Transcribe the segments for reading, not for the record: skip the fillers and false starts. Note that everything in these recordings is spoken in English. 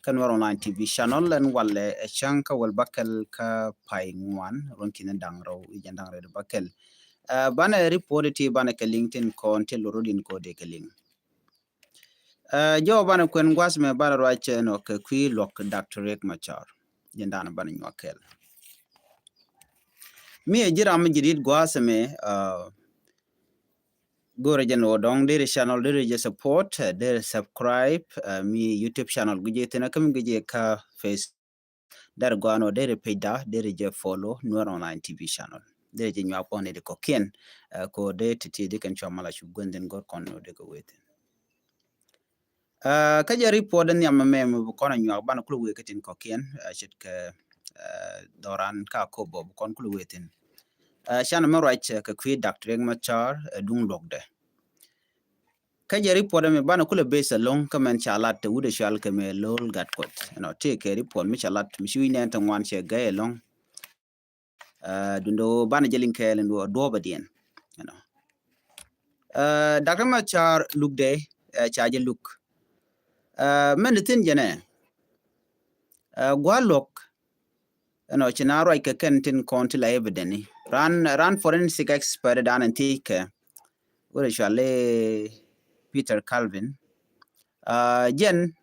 kanwar online TV channel and wale chanka wal bakel ka pai ngwan ronkin dangro ijan dangre bakel bana report ti bana ka LinkedIn ko tel rodin ko de ka link jo bana kwen gwas me bana rache no ka kwi lok Dr. Riek Machar jendana bana nyokel mi jiram jidit gwas me gore jan odong dere channel dere je support dere subscribe mi YouTube channel guje tena kam guje ka face dar gwano dere peda dere je follow Nuer Online TV channel dere je nywa pone de ko ken ko de titi de kan chamala shu gonden gor kono de ko wete ka je report den yamma me bu kono nywa ban kulu weketin ko ken chit ka doran ka ko bo kon kulu wetin chana ma right ka kwi Dr. Riek Machar dung logde ka je report me bana kula base long kamen chalat te wude shal ke me lol gat kot no te ke report mi chalat mi shi ne tan wan che ga long dundo bana jelin ke len do badien you know Dr. Machar look de chaje look men tin jene gwalok no chinaro ke ken tin konti la evideni ran forensic expert dan antike wude shale Peter Calvin jen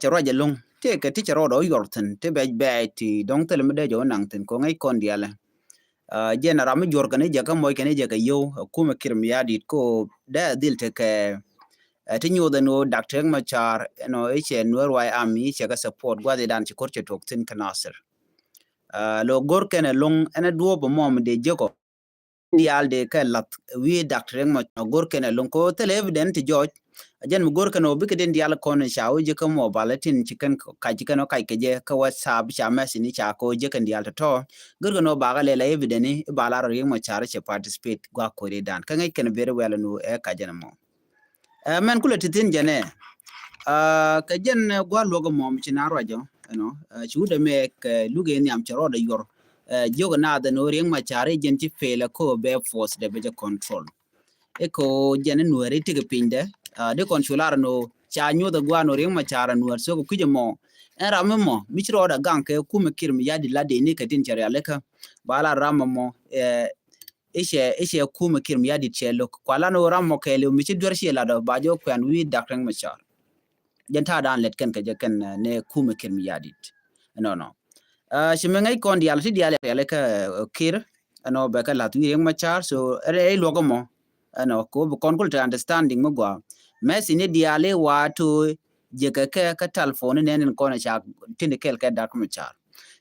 charoja long te ke ti charodo yorten te be ti dong tele mede jo nangten ko ngai kon diala jen ram jor kane jaka moy kane jaka yo kuma kirmiyadi ko da dil te ke ti nyoda no Dr. Riek Machar no eche Nuer wai ami che ka support gwade dan ci korche tok tin kanasir lo gor kene long ene duo bo mom de joko dial de ka lat wi Dr. Riek Machar gor kene long ko tele evident George ajan mugor kano bikeden dial kono shawo je ka mo balatin chicken ka chicken ka ke je ka WhatsApp cha message ni cha ko je kan dial to gor kano ba ga le evidence bala ro Riek Machar che participate gwa ko re dan ka ngai ken very well no e ka jana mo men kula titin jane ka jen gwa logo mo mi na rojo no chude me ke luge ni am charo da yor jogo na da no Riek Machar jen ti fela ko be force de be control eko jene nuere tige pinde de consular no cha nyu da gwano Riek Machar nuer so ku jemo era memo michro da ganke kuma kirm yadi lade ni kadin chare aleka bala ramamo ishe kuma kirm yadi chelo kwala no ramo kele michi dwar she lado bajo kwan wi Dr. Riek Machar jenta dan let ken ke ken ne kuma kirm yadi no shimengai kon dial ti dial aleka kir no be ka latu Riek Machar so re logo mo ano ko kon ko understanding mo gwa messi ne diale wato je ka telephone ne nen ko na cha tinde kel ka Dr. Machar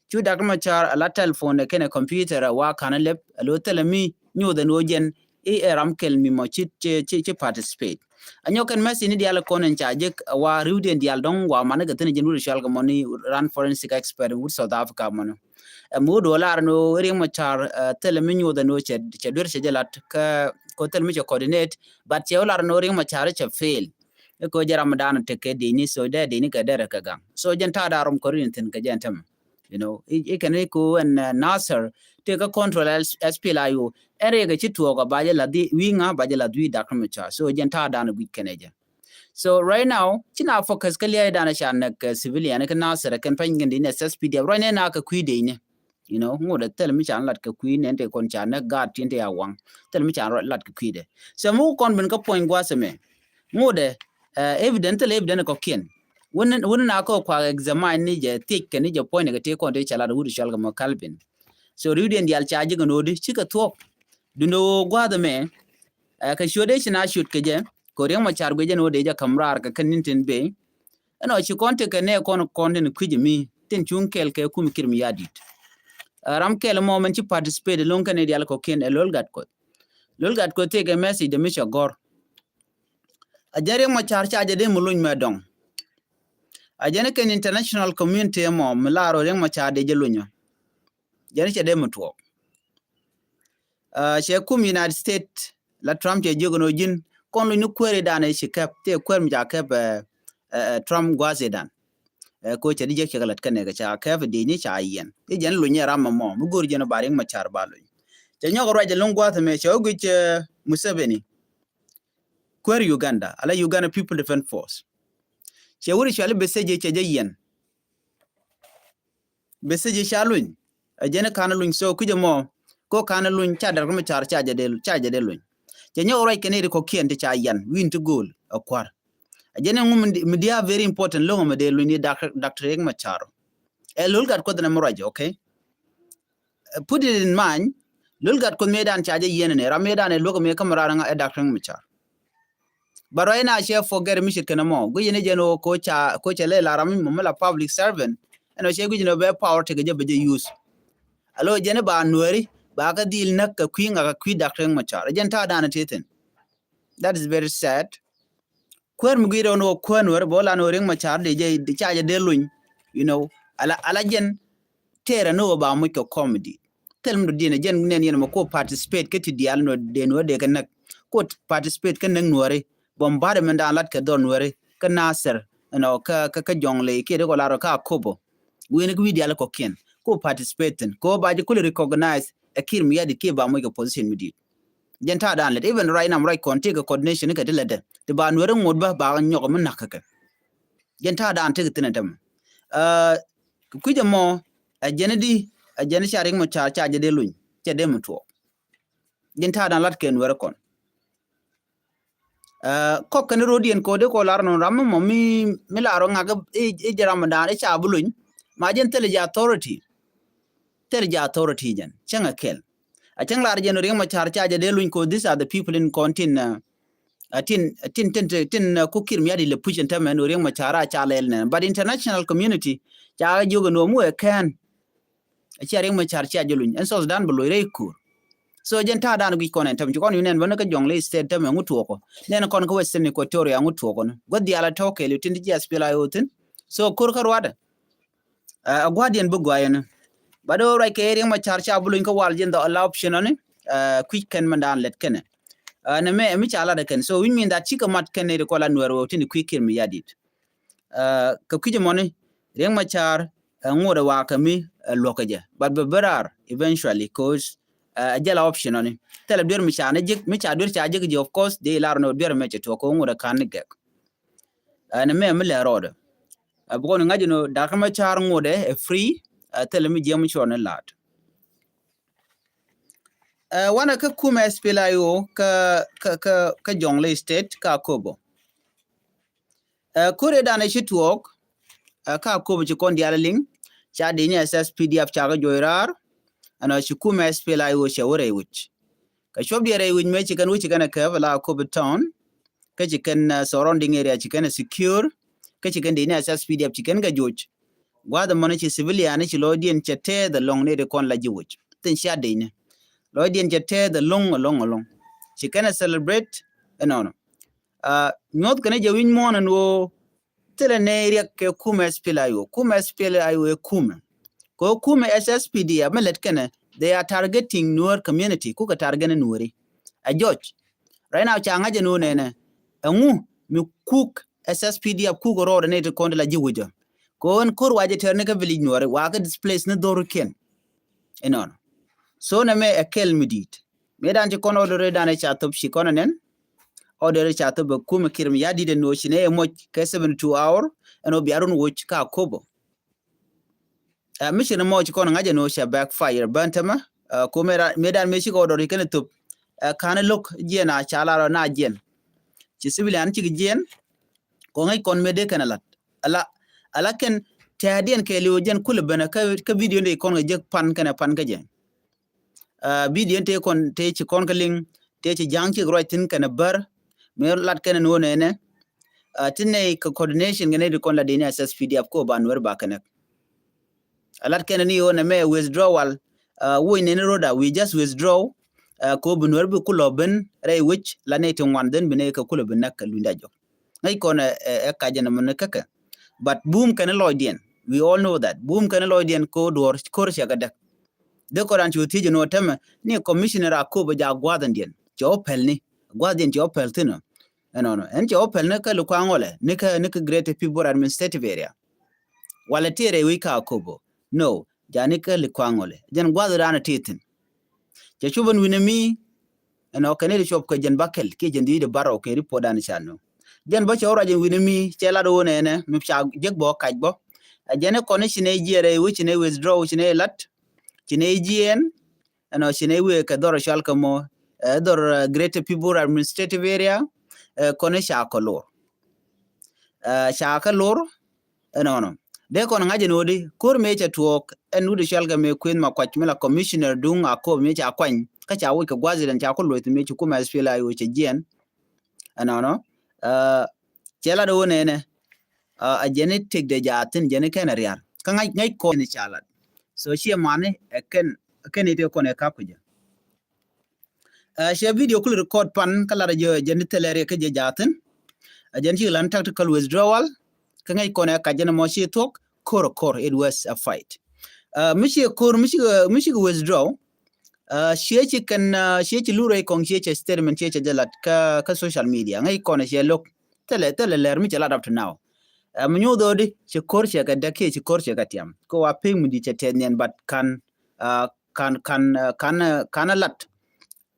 chu Dr. Machar ala telephone ke na computer wa kana lep lo telemi nyu da no jen ram kel mi mo chi participate anyo kan messi ne diale ko nen cha je wa ruden dial don wa mana ga tene jenu shal ga moni ran forensic expert in South Africa mono mo dollar no Riek Machar telemi nyu da no che dur che jelat ka ko tel mi coordinate but che olar no Riek Machar che fail ko jaram dan te ke dini so de dini ka dere ka gang so jenta darum ko rin tin ka jentam you know e kan ko en Nasser te ka control SPLIO ere ga chitu ko baje la di winga baje la dui Dr. Machar so jenta dan gu keneje so right now china focus ka liya dan sha na civilian ka Nasser kan pangin din SSPD right now ka kuide ne you know ngode tel mi chan lat ka queen ente kon chan na gat tinte ya wang tel mi chan lat ka kuide so mu kon ben ka point gwa seme ngode evident ko ken won na ko kwa examine ni je tik ni je point ga te kon te chala wudi shal ga mo Calvin so ruden dial chaji ga nodi chika tok dundo gwa da me ka shode shi na shoot ke je ko Riek Machar go je no de ja kamrar ka kanin tin be ano chi kon te ka ne kon ne kwiji mi tin chung kel ke kum kirmi yadit ram kel mo men ci participate lon kan dial ko ken lol gat ko te ke message de Misha Gor ajare mo char cha de mulun medong ajane ken international community mo mlaro Riek Machar de jelunyo jare che de mutwo she kum United States la Trump je jogono jin kon lu kwere dane shi kap te kwer mi ja kap Trump gwazedan ko che dije ke galat kan ga cha ka fa de ni cha yen e jen lu nyara mo mu gor jeno bare Riek Machar balu je nyogo raje longwa te me cho gu che Museveni kwer Uganda ala Uganda People Defense Force che wuri chale beseje che je yen beseje chalun ajene kana luñ so ku mo ko kana luñ cha dar ko ma char cha de luñ che nyo rai kene ko kien te cha yan win to goal akwar ajene ngum media very important lo me de luñ ni doctor ek ma charo e lol gat ko dana moraje okay put it in mind lol gat ko medan cha je yen ne ra medan e lo ko me kamara nga e doctor ma char baro ina she forget mi shikena mo go yene jeno ko cha le la rami mo la public servant eno she go jeno be power te je be use alo jene ba nuori ba ka dil nak ka kwinga ka kwi doctor ma char jen ta dana teten that is very sad kwer mi giro no kwenwer bola no ring ma char de je cha je de luñ you know ala jen tera no ba mu ko comedy tel mu dina jen nen yen mo ko participate ke ti dial no de no de kan ko participate kan nang nuori bombardment da lat ka don nuori ka nasser no ka jongle ke de ko laro ka kobo wini ku dial ko ken ko participate ko ba je ko recognize akir mi yadi ke ba mu ko position mi di jen ta dan let even right now right contact coordination ka de lede de ba nuori ngod ba nyoko mun nakaka jen ta dan te tin tam ku je mo ajene sharing mo cha je de luñ che de mutwo jen ta dan lat ken nuori kon ko kan rodien ko de ko lar no ram mo mi laro ngaga e jaram dan e cha buluñ ma jen tele authority jen changa kel a chang lar jen ring ma cha je de luñ ko these are the people in contin tin ko kirmi adi le push enta men ring ma cha lel ne but international community cha jogo no mu e kan a cha ring ma cha je luñ en so dan bulu re kur so jen ta dan gi konen tam kon yunen bana ka jongle state tam ngutu ko nen kon ko western equatoria ngutu ko godi ala toke le tindi jas pela yotin so kur karwada a guardian bu gwayen bado rai ke ring ma cha bulun ko wal jen the option on quick can mandan let ken na me mi chala da ken so we mean that chika mat ken ne ko la nuero tindi quick mi yadit ka kije moni ring ma char ngoda wa ka mi lokaje but berar eventually cause ajala option on tele dur mi chana jik mi cha dur cha jik of course de lar no dur me to ko ngoda kan gek na me le rodo bo no ngaji no da ka ma char ngode e free tele mi jemu chone lat wana ka kuma SPLIO ka jongle state ka kobo kure da na shitwok ka kobo ci kon dialing cha de ni SSPDF cha ga joirar ana shukuma SPLIO shawara wich ka shob dire wich me ci kan wich kana ka bala kobo town ka ci kan surrounding area ci kan secure ka ci kan de ni SSPDF ci kan ga joj gwada mana ci civilian ci lodien chete the long ne de kon la jiwich tin sha de ni lodien chete the long ci kan celebrate no nyot kana je win mo nan wo tele ne ria ke kuma SPLIO e kuma ko kuma SSPD amalet kana they are targeting Nuer community ku ka target Nueri a George right now cha ngaje no ne ngu mi cook SSPD ku go ro ne to kon la jiwujo ko on kur waje terne ka village Nuer wa ka displace ne doru ken enon so na me akel midit me dan je kono do re dan cha top shi kono nen order cha top kuma kirmi yadi de no shine mo ka 72 hour eno biarun woch ka kobo mission mo ci kon ngaje no sha backfire bantama ko medan me ci ko do ken tup kana lok jena chala na jen ci civilian ci jen ko ngay kon mede kana lat ala ken tadien ke liwo jen kul bana ka video ne kon je pan ka jen video te kon te ci kon ka ling te ci jang ci roitin kana bar me lat kana no ne tinne ko coordination ngene de kon la dina SSPDF ko banwer ba kana alat ken ni on me withdrawal we ne roda we just withdraw ko bunwer bu kuloben re which la ne to wanden bine ka kuloben nak lunda jo ngai kon ka jena mun kaka but boom kan loidien we all know that boom kan loidien ko dor kor shaga dak de ko ran chuti no tema ni commissioner akobo ja gwadan dien jo pelni gwadien jo peltino no en jo pel ne ka lu kwangole ne ka great people administrative area wala tire we ka akobo no jani ka li kwangole jen gwadana titin je chuban winami eno kaneli shop ko jen bakel ke jen di de baro ke ripo dan chano jen bo chora jen winimi chela do ne mi cha jeg bo kaj bo jene kone chine jere which ne withdraw chine lat chine jien ano chine we ka dor shal kamo dor Greater People Administrative Area kone sha kolor sha kolor no de kon ngaje nodi kur me cha tuok enude shal ga me queen ma kwach mela commissioner dung ako me cha kwany ka cha we ka gwazi dan cha ko loit me chu kuma spela yo che jien ano chela do ne a genetic de jatin gene ken real ka ngai ko ni chala so she mane ken ite ko ne ka kuja she video kul record pan kala jo genitele ke je jatin a gen lan tactical withdrawal ka ngai ko ne ka jene mo she tok kor it was a fight mishi withdraw she can lure kong she statement she jalat ka social media ngai ko ne she lok tele ler mi jala up to now munyo dodi she kor she ka dake she kor she ka tiam ko wa ping mu di chetenian but kan lat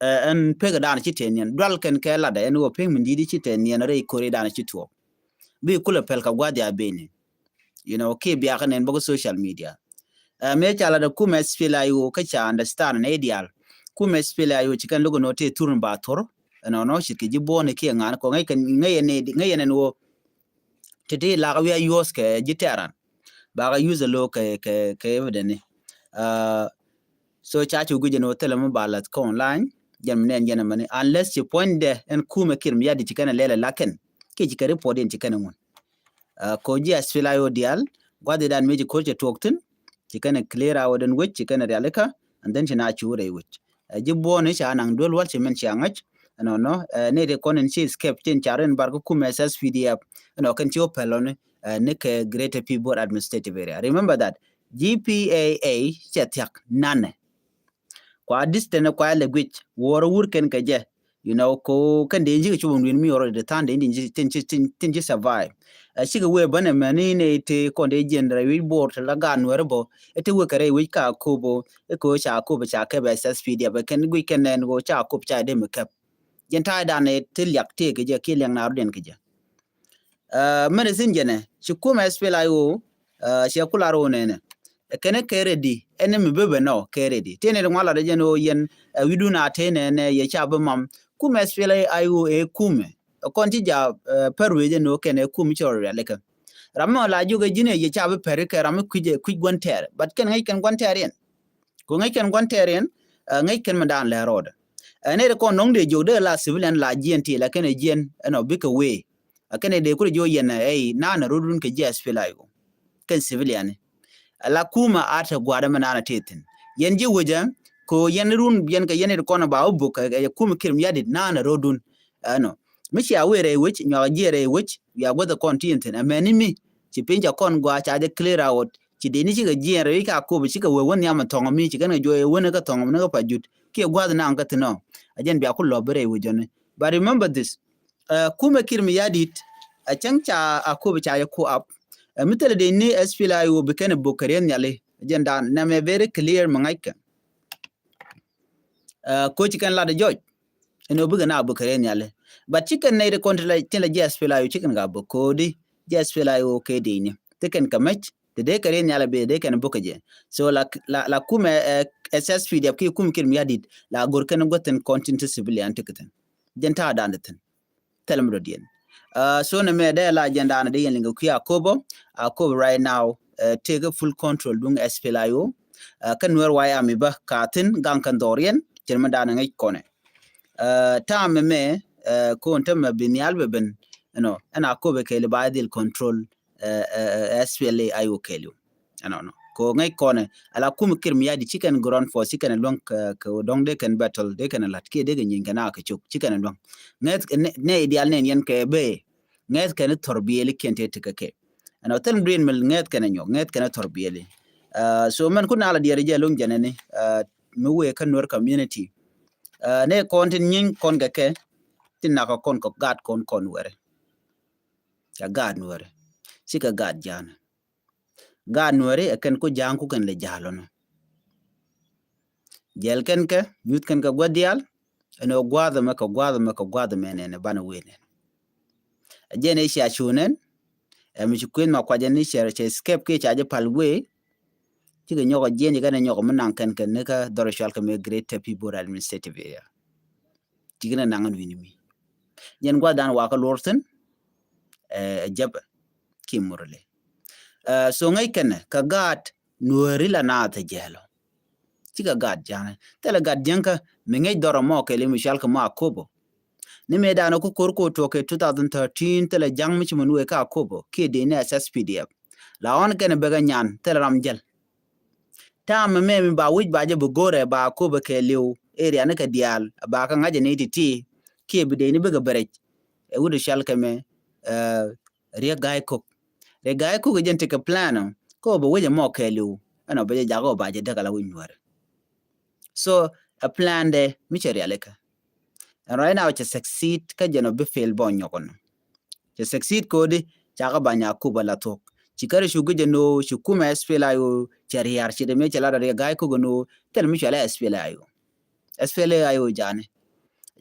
en pega dan chetenian dwal ken ke lada en wo ping mu di chetenian re kore dan chituo bi kula pel ka gwadi abene you know ke biya kan en bogo social media me chala da kuma spela yo ka cha understand na ideal kuma spela yo chikan logo no te turun ba tor no shi ke jibo ne ke ngan ko ngai ne wo tete la ga yos ke jiteran ba ga use lo ke evidence so cha chu guje no tele mo balat ko online jam ne ngena mani unless you point there en kuma kirm yadi chikana lele laken ke chikare podin chikana ngun ko ji asfila yo dial gwade dan meji ko je toktin chikana clear awoden wich chikana realika and then china chure wich jibbo ne cha nang dol wal chimen changach no ne de konen chi escape tin charen bar ko kuma ss pdf no kan chi opelon ne ke Greater People Administrative Area remember that GPAA chatyak nane kwa distance kwa language wor wurken kaje you know ko kan de nji chu win mi already tan de nji tin survive shiga we bana mani ne te ko de gender we board la gan werbo ete we kare we ka kobo e ko cha ko cha ke ba SSPD ba kan we kan nen go cha ko cha de me kap jenta da ne te lyak te ke je ke lyang na den ke je medicine jene shi kuma spela yo shi kula ro ne kene keredi enemi bebe no keredi tene ngwala de jeno yen widuna tene ne ye chabe mam kuma spela ayo e kume konti ja perwe jeno kene kumi chore leka rammo la juga jine ye chabe perke ram kuje gwanter but ken ngai ken gwanterian ko ngai ken gwanterian ngai ken mandan le road ne de ko nong de jode la civilian la GNT la ken gen no bika we kene de ko jo yen na rodun ke je spela yo ken civilian la kuma ata gwada manana tetin yenji wuja ko yenrun yen ka yenir kona ba obu ka kuma kirm yadid nana rodun no mishi awere which nyawa jere which ya gwada continent na menimi ci pinja kon gwa cha de clear out ci deni ci ga jere ka ko bi ci ka wewon ya ma tongo mi ci kana joye wona ka tongo na ka pajut ke gwada na ngata no ajen bi akul lobere wujone but remember this kuma kirm yadid a chancha akobi cha ya ko up mitele de ni SPLA yo bekene bokaren yale agenda na me very clear mangaika ko chicken la de joj eno buga na bokaren yale but chicken ne de control tele SPLA yo chicken ga bokodi SPLA yo ke de ni teken kamach de karen yale be de ken bokaje so la kuma SSP de ki kum kirm yadid la gorken goten content civilian tiketen jenta dandaten telemro dien so na me de la agenda na de yen lingo kia kobo right now take a full control dung SPLAIO kan wer waya mi ba katin gang kan dorien jerma dana ngai kone ta me ko onta me binial beben no ana ko be kele ba dil control SPLAIO kelu no ko ngai kone ala kum kirm yadi chicken ground for chicken long ko dong de kan battle de kan lat ke de nyin kana ka chuk chicken long net ne ideal ne yen ke be net kan torbiyeli kente tikake ana tan brain mel net kan nyok net kan torbiyeli so man kuna ala diari je long janene mi we kan nor community ne kontin nyin kon ga ke tin na ko kon ko gad kon were ka gad were sika gad jana gad were kan ko janku kan le jalono jel ken ka yut kan ka gwadial eno gwada maka menene bana wene jene sha chunen mi chukuen ma kwa jeni share che escape ke cha je palwe ti ga nyoko jeni ga nyoko manan kan ne ka dorshal ka me great people administrative area ti ga nangan winimi yen gwa dan wa ka lorten jab kimurle so ngai ken ka gat nuori la na ta jelo ti ga gat jana tele gat jenka me ngai doro mo ke le mishal ka ma kobo ni me dano ko korko to ke 2013 tele jang mi mun we ka kobo ke de ne SSPDF la on ken be ga nyan tele ramjel tam me mi ba wij ba je bu gore ba kobo ke lew area ne ka dial ba ka ngaje ne ti ke be de ni be ga berej e wudu shal ka me re gai ko ga jente ka plano ko bo we mo ke lew ana be ja go ba je daga la win ware so a plan de mi chere aleka. And right now, to succeed, ka jeno be fail bon yokon. To succeed kodi, chaka banya kuba la talk. Chikari shugu jeno, shukuma SPLA yo, chariar chide me chala da guy kugono, tell me chala SPLA yo. SPLA yo jane.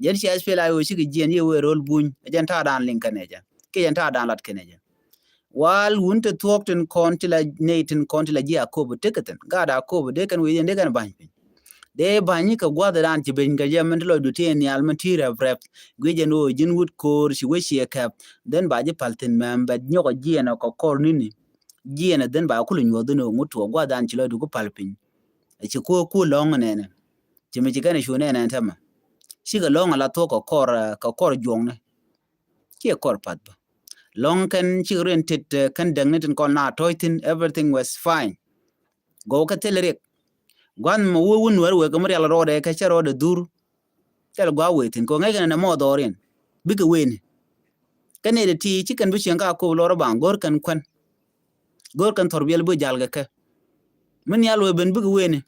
Jen shi SPLA yo shiki jen ye we roll buny, jen ta dan linkaneja. Ke jen ta dan lat keneja. While wunta talked in kontila Nathan kontila jia kubu ticketin, gada kubu dekan we jen dekan bany. De banyi ka gwada dan ci ben ga yemen lo duten ni almatira prep gweje no jinwood kor shi we shi kap den ba je paltin member nyoko jiena ko kor nini jiena den ba kulu nyodo no mutu gwada dan ci lo du ko palpin ci ko long nene ci mi ci gane shu nene tama shi ga long la to ko kor jong ki kor pat ba long kan ci rented kan dangnetin ko na toitin everything was fine go ka telere gwan mo wun wer we gamri ala rode ka chero de dur tel gwa wetin ko ngai na mo dorin biga wen kane de ti chicken bi shenga ko loro bang gor kan torbiel bu jalga ka min yal we ben biga wen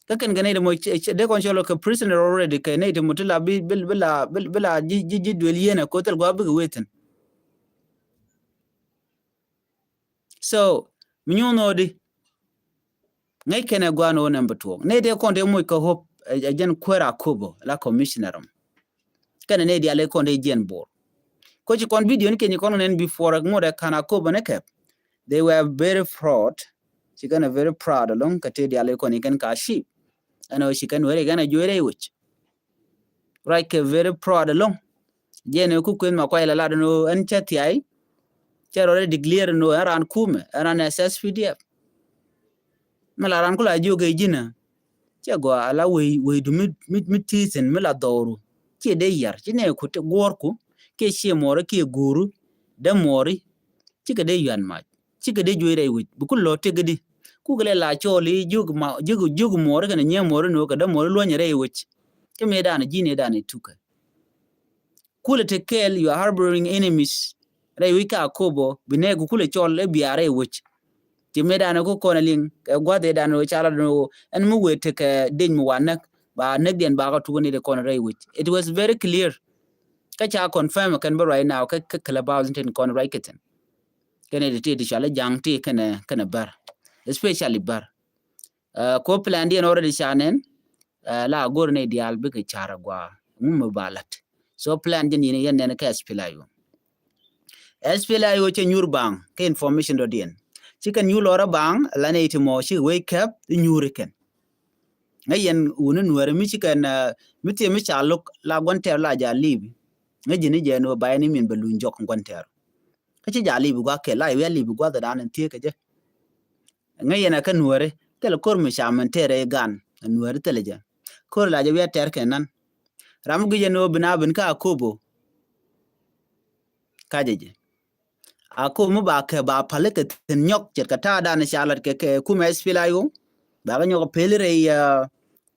ka kan gane de mo de kon cholo ka prisoner already ka ne de mutula bi bila ji duel yena ko tel gwa biga wetin so minyono di ngai kene gwano number 2 ne de konde moy ko hop jen kwera kubo la commissionerum kana ne dia le konde jen bor ko ci kon video ni ke ni kon nen before ngore kana kubo ne kep they were very proud ci kana very proud along ka te dia le kon ken ka sheep ano ci kan wore gana jore wuch right ke very proud along jen ku kwen ma ko ila la no an chati ai chero declare no aran kume aran SSPDF malaran kula joge jina che go ala we du mit tisen mila doru che de yar chine ku te gorku ke she more ke guru de mori chike de yan ma chike de joire wi bu kullo te gedi ku gele la choli jugu more kana nye more no ka de more lo nyere wi ke me dana jine dana tuka kule te kel you are harboring enemies re wi ka kobo bine ku kule chol e biare wi ti medana ko kona ling gwade dano chala no en mu wete ke den mu wanak ba nek den ba ka tugoni de kona ray which it was very clear ka cha confirm kan ba right now ka clubhouse ten kona right keten kene de ti chala jang ti kana bar especially bar ko plan di already chanen la gor ne dial bi ka chara gwa mu balat so plan din ni yen ne ka SPLA yo che nyurbang ke information do dien chicken you lora bang lane itimo shi wake up nyuriken ngayen unu nuere mi chicken miti mi chaluk la gonter la ja libi ngajini je no bayani min belun jok gonter kachi ja libi gwa ke la we libi gwa da nan tie ke je ngayen ka nuere tel kor mi chaman tere gan nuere teleje kor la je we ter kenan ram gije no bina bin ka kobo kajeje ako mu ba ke ba paleke ten nyok jet kata dan shalat ke kuma SPLA yo ba ga nyok pelire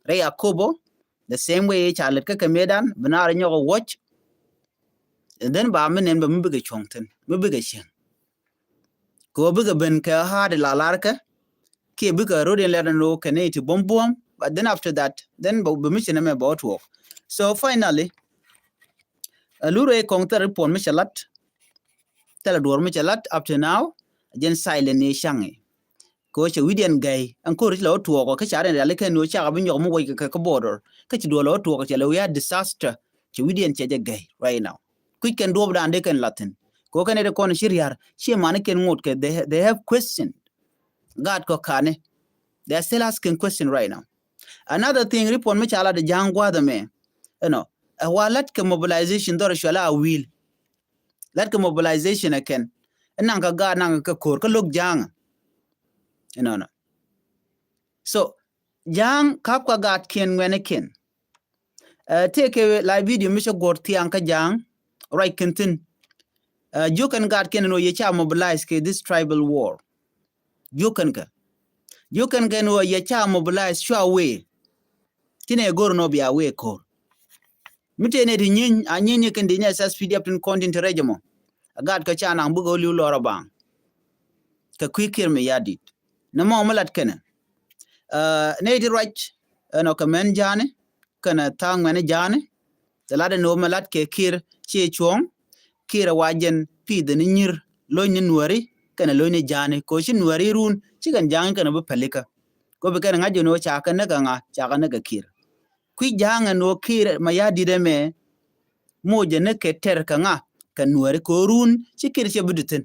re akobo the same way chalat ke medan binar nyok watch and then ba men ba mu biga chongten mu biga shen ko biga ben ka ha de lalar ke biga rodin le no ke ne ti bombom but then after that then ba mission me about work so finally lure kongter pon mi chalat tela dor mi chalat up to now jen silent ni shangi ko che widian gay an ko ri lo tuo ko ka chare le ke no cha ga binyo mo wo ka border ka chi do lo tuo ko che lo ya disaster che widian che gay right now quick can do dan de kan latin ko kan de kon shiriar she man ken ngot ke they have question God ko kane they are still asking question right now. Another thing report me chala de jangwa the me walat ke mobilization dor shala will let ke mobilization again nang ka ga nang ka kor ka lok jang no so jang kapka gat ken when ken take a live video misha gorti anka jang right kentin you can gat ken no ye cha mobilize ke this tribal war you can no ye cha mobilize show way tine gor no bia we ko mitene di nyin anyin ken di nya SSPD up in content regimo gat ka cha nang bugo lu lora bang ka kwikir me yadit na mo malat ken ne di right no kamen jane kana tang mane jane talade no malat ke kir che chong kira wajen pi de nyir lo ni nuari kana lo ni jane ko shin nuari run chigan jang kana bu pelika ko be kana ngajo no cha kana ga kir kwi jang no kir mayadi de me moje ne ke ter kanga kan nuari ko run chikir che budutin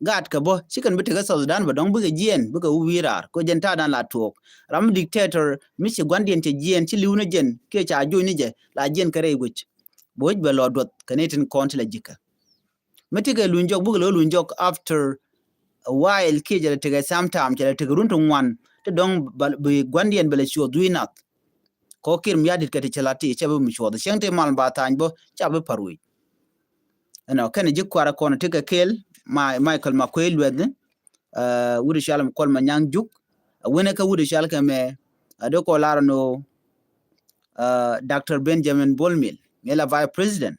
gat ka bo chikan bitega Sudan ba dong buga jien buga wirar ko jenta dan la tok ram dictator michi gwandien te jien chi liuna jen ke cha jo ni je la jien kare wich boj be lo dot kanetin kont la jika mitiga lunjok buga lo lunjok after a while ke jere tega sometime jere tega runtun wan te dong be gwandien bele sho duinat ko kir myadit kati chalati chabu mi sho de shente mal ba tan bo chabu parwi kan jikwara kono tika kel Michael Makwel wed wudi shalam kol manyang juk wene ka wudi shal ka me ado ko larno Dr. Benjamin Bolmel mela vice president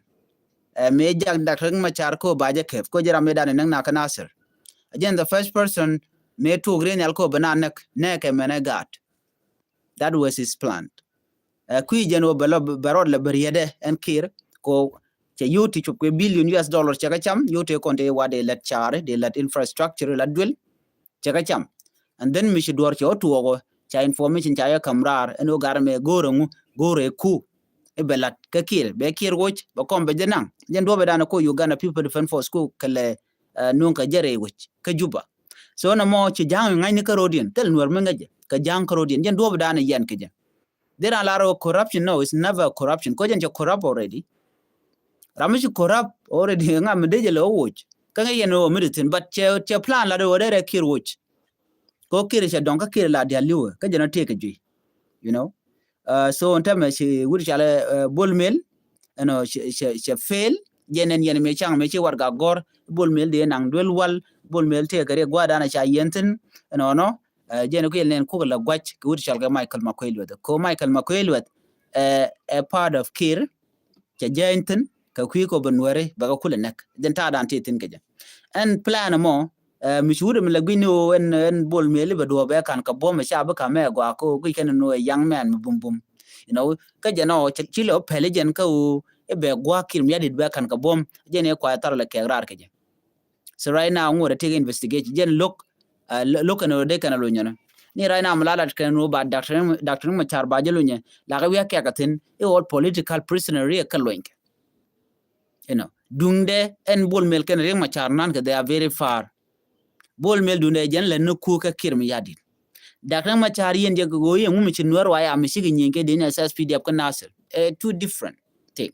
me jak Dr. Machar ko baje kef ko jara medan nang na kanasir again the first person me to green alko bananak ne ke menegat that was his plan kui jeno belo barod la bariede en kir ko che yuti chop ko billion US dollar chaka cham yote konte wade let chare de let infrastructure la dwel chaka cham and then mi shidwar cho tuogo cha information cha ya kamrar eno garme gorengu gore ku e belat ka kir be kir woch ba kombe denang jen do be dana ko Uganda People Defense Force ko kale nunka jere woch ka juba so na mo chi jang ngai ni karodien tel nuer mengaje ka jang karodien jen do be dana yen ke jen there are a lot of corruption. No, it's never corruption. Ko jen corrupt already. Ramish corrupt already nga medeje lo watch. Kanga yeno meditin but che plan la do re kir watch. Ko kir cha donka kir la dia liwa ka jena take ji. You know. So on time she would shall bull mill she fail yenen yen me chang me chi warga gor bull mill de nang dwel wal bull mill te kare gwada na cha yenten no jeno ko yelen ko la gwach ko would shall ga Michael Makwel wed ko Michael Makwel wed a part of kir cha yenten ka ko benwere ba ko lenek den ta dan tetin ke en plan mo mishude mi lagino en bol mele ba do be kan ka bom sha ba ka me gwa ko ken no young man bum bum you know ka jeno chilo pele jen ka u e be gwa kir mi yadit be kan ka bom jene kwa tar le ke rar ke so right now ngore take investigate jen look no de kan lo nyana ni right now mala kan no ba doctor Machar ba jelo nye la ga wi ka katin e all political prisoner re ka lo you know dungde en bol mel ken re Machar nan ke they are very far bol mel dunde jen le no ku ka kir mi yadit Dr. Machar yen je go yen mu ci nuwar waya am shigi nyinke de na SSPD ka nasir two different thing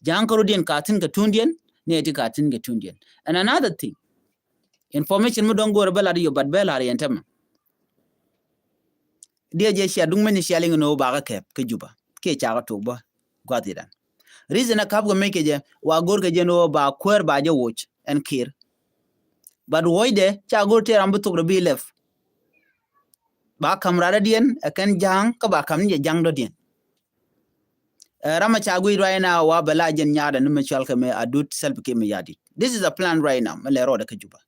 jankaro den katin ka tundien ne ti katin ga tundien and another thing information mu don go bala yo bad bala yen tam de je sha dung men sha lingo no ba ka kep ka juba ke cha ga to ba gwadiran reason ka go make je wa gor ka je no ba kwer ba je watch and kir but woide cha gor te rambu to bi left ba kamrada dien kan jang ka ba kam je jang do dien rama cha gui right now wa bala jen nyaada no mechal ka me adut self ke me yadi this is a plan right now mele roda ka juba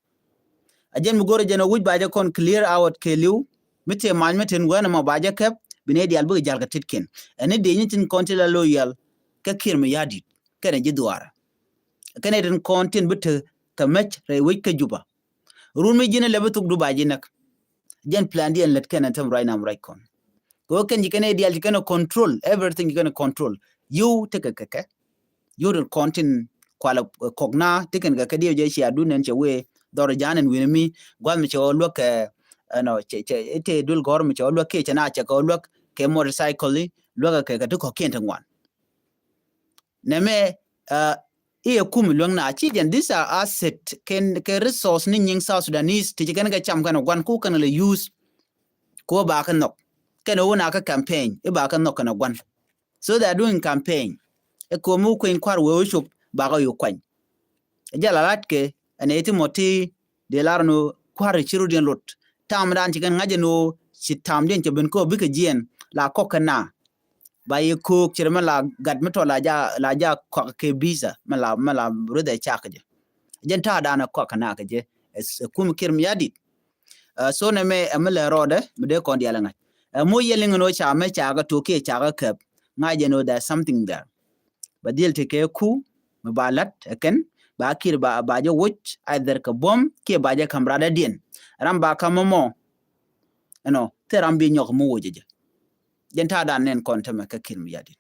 ajen mu gore jeno wuj ba je kon clear out ke liu mite man meten wana ma ba je kep bine di albu jalga titken ene de nyitin kontela loyal ka kir me yadi kana ji duara kana den kontin bit ka mech re wuj ka juba run me jine lebetuk du ba jinak jen plan dien let kana tam right now right kon go can you can ideal you can control everything, you can control you take a keke you will contain kwala kokna tiken ga kadiyo je shi adunen che we dor janen winmi gwan mi cho lok no che ite dul gor mi cho lok ke chana che ko lok ke motorcycle lok ke ga to ko kent ngwan neme e kum luang na chi jen this are asset ke resource ni nying South Sudanese ti ken ga cham kan gwan ku kan le use ko ba kan nok ken wona ka campaign e ba kan nok kan gwan so they are doing campaign e ko mu ko in kwar we shop ba ga yu kwan e jala lat ke ane ti moti de larno kwar chiru den lot tam dan ti kan ngaje no si tam den ke ben ko bi ke jien la ko kana ba ye ko chirma la gad meto la ja ko ke visa mala rude chakje jen ta dana ko kana ke je kum kirm yadi so ne me amle rode mede ko ndiala ngai mo yeling no cha me cha ga to ke cha ga ke ngaje no there's something there badil te ke ku balat ken ba kir ba je wuch either ka bom ke ba je kamrada dien ram ba kamomo no te ram bi nyok mo woje jenta dan nen kontame ka kirm yadi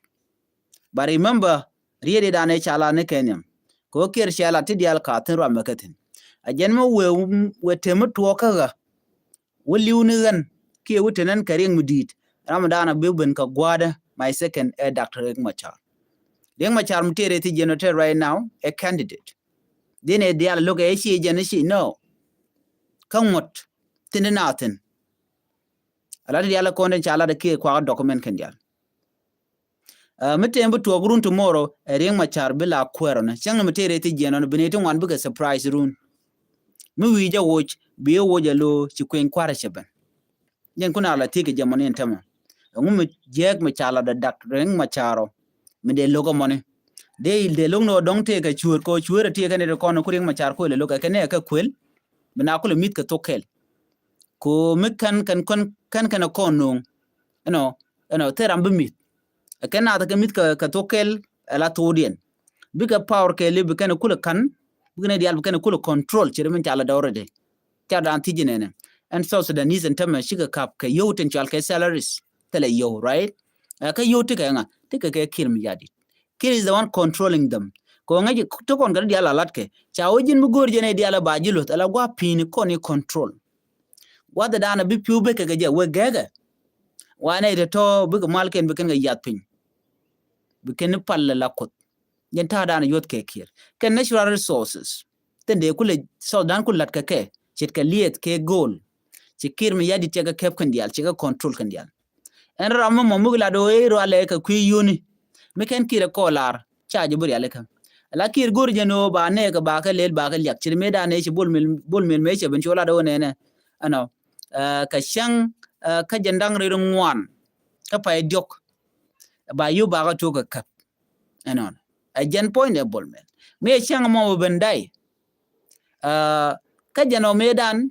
but remember riede dan e chala ne kenyam ko kir chala ti dial ka tin ram makatin ajen mo we temu to ka ga woliuni gan ke wutenen karing mudit ram dana beben ka gwada my second Dr. Riek Machar mtere ti genote right now a candidate dine dial look e shi jenesi no kamot tin natin ala dial ko nden chala de ke kwa document kan dial mitembu to grun tomorrow Riek Machar bila kwero na chang mtere ti genon bineti wan buga surprise run mi wija watch biye woja lo ci kwen kwara cheben yen kuna la tike jamane tama ngum jeg ma chala da dak Riek Macharo mi de logo money de longno dong te ka chuor ko chuor te ka ne ko no Riek Machar ko le loga kene ka kwel bina ko mit ka tokel ko mi kan ko no no teram bi mit kana ta mit ka tokel ala todien biga power ke le bi kan kula kan bugene dial kan kula control ci men chala dawrede ta dan tijinene and so Sudanese and tama shiga kap ka yoten chal ka salaries tele yo right ka yote ka nga tika ka kirm yadi kir is the one controlling them ko ngaji to kon gar dial alat ke cha wojin mu gor jene dial ba jilot ala gwa pin ko ni control wada dana bi piube ka je we gaga wane de to bi malken bi kan ga yat pin bi ken palle la kot yen ta dana yot ke kir ken natural resources tende kule so dan kulat ka ke chit ka liet ke goal ci kir mi yadi tega kep kan dial ci ga control kan dial en rammo mo mugla do e ro ale ka kwi yuni me ken kire ko lar chaji buri ale kan la kir gor jeno ba ne ka ba ka lel ba ka yak ci me da ne ci bol mil me ci ben chola do ne ne ano ka shang ka jandang re ngwan ka pa diok ba yu ba ka to ka kap ano a gen point e bol mel me shang mo bendai ka jano medan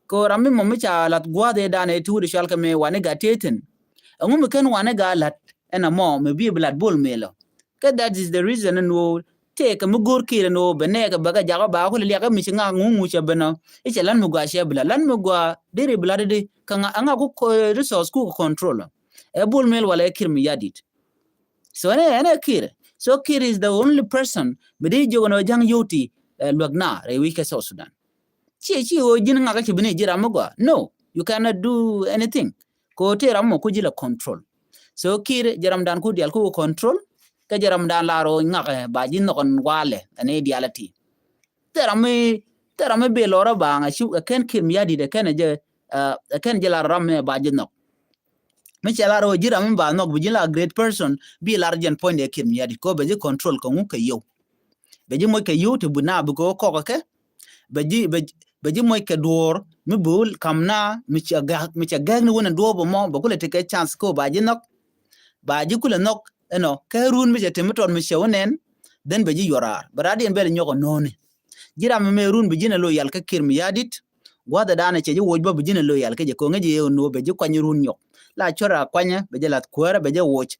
ko rammi mo mi cha lat gwade dane tuudi shalka me wane ga teten ngum ken wane ga lat ena mo me bi blad bol melo ka that is the reason no take mu gor kire no bene ga baga jaga ba ko le ga mi nga ngungu che beno e che lan mu ga she bla lan mu ga dere blad de kan anga ko resource ku control e bol mel wala kir mi yadit so ene kire so kire is the only person bidi jogono jang yoti lugna re wike South Sudan chi o jin nga ka chibine jira magwa no you cannot do anything ko te ram mo ko jila control so kire jaram dan ko dial ko control ka jaram dan laro nga ba jin no kon wale ane dialati te ram be lora ba nga shu ken kim yadi de ken je ken jila ram ba jin no me chala ro jira m ba no bu jila great person be large point de kim yadi ko be control ko ngu ke yo be ji mo ke yo te buna bu ko ke be ji moy ke dor mi bul kamna mi cha gag ni wona do bo mo ba kula te ke chance ko ba ji nok ba ji kula nok eno ke run mi te mi ton mi shonen den be ji yorar baradi en be nyoko noni jira me run be jina lo yal ka kir mi yadit wada dana che ji wojba be jina lo yal ke je ko ngeji no be ji kwany run nyok la chora kwanya be je lat kwara be je woj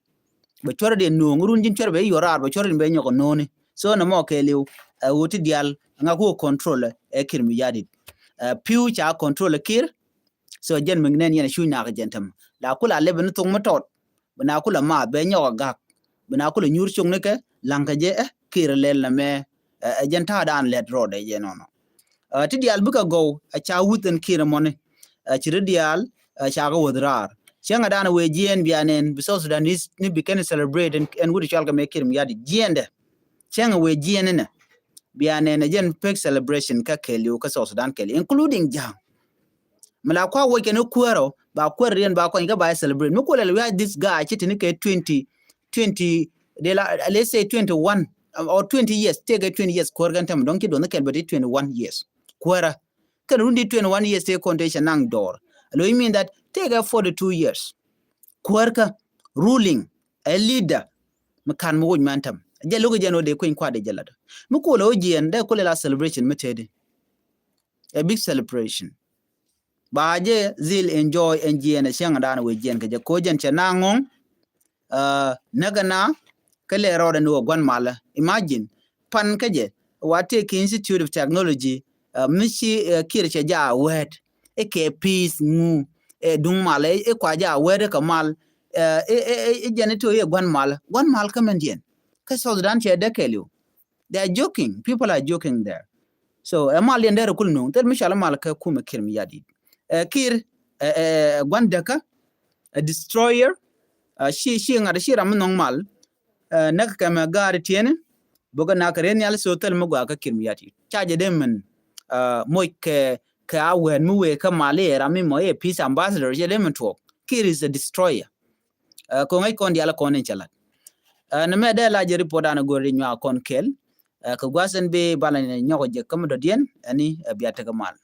be chora de no run jin chora be yorar be chora be nyoko noni so na mo ke liu wuti dial nga ko control e kir mi yadit piu cha control kir so jen mingnen yana shu na ga jentam la kula le ben tung matot bana kula ma be nyawa gak bana kula nyur chung ne ke langa je kir le la me janta dan let road je no ti dial buka go a cha wuten kira mone ci dial cha go wodrar chenga dan we jien bianen biso Sudan is ni biken celebrate and would chalga make him yadi jiende chenga we jien ne bianen jen pek celebration ka kelu ka so Sudan keli including jang mala kwa we ken kwero ba kwerien ba ko nga ba celebrate me ko le we this guy chitini ke 20 let's say 21 or 20 years take 20 years kwergan tam donki don ken but 21 years kwera kan rundi 21 years take condition nang door lo mean that take 42 years kwerka ruling a leader makan mo mantam je logo jeno de ko kwade jalada mu ko lo jien de ko la celebration metede a big celebration baje zil enjoy enjien shang dan we jien ke ko jen chanangong nagana kale roda no gwan mala imagine pan kaje wate ke Institute of Technology mishi kirche ja wet ke peace mu dung mala kwa ja wet kamal janito ye gwan mal kamendien ka so dan che dekelu they are joking, people are joking there. So amal yender kulno ter mishala mal ka kuma kirmi yadi kir gwan daka a destroyer shi ngada shi ram nong mal nak kama gar tiene boga nakaren yal so tel mo ga ka kirmiyati chaje dem moy ke ka wen mu we ka male rami mo e peace ambassador je dem to kir is a destroyer ko ngai kon yala kon en chalat na me de la je report ana go ri nya kon kel ko gwasen be balane nyoko je kam do dien ani biata ka mal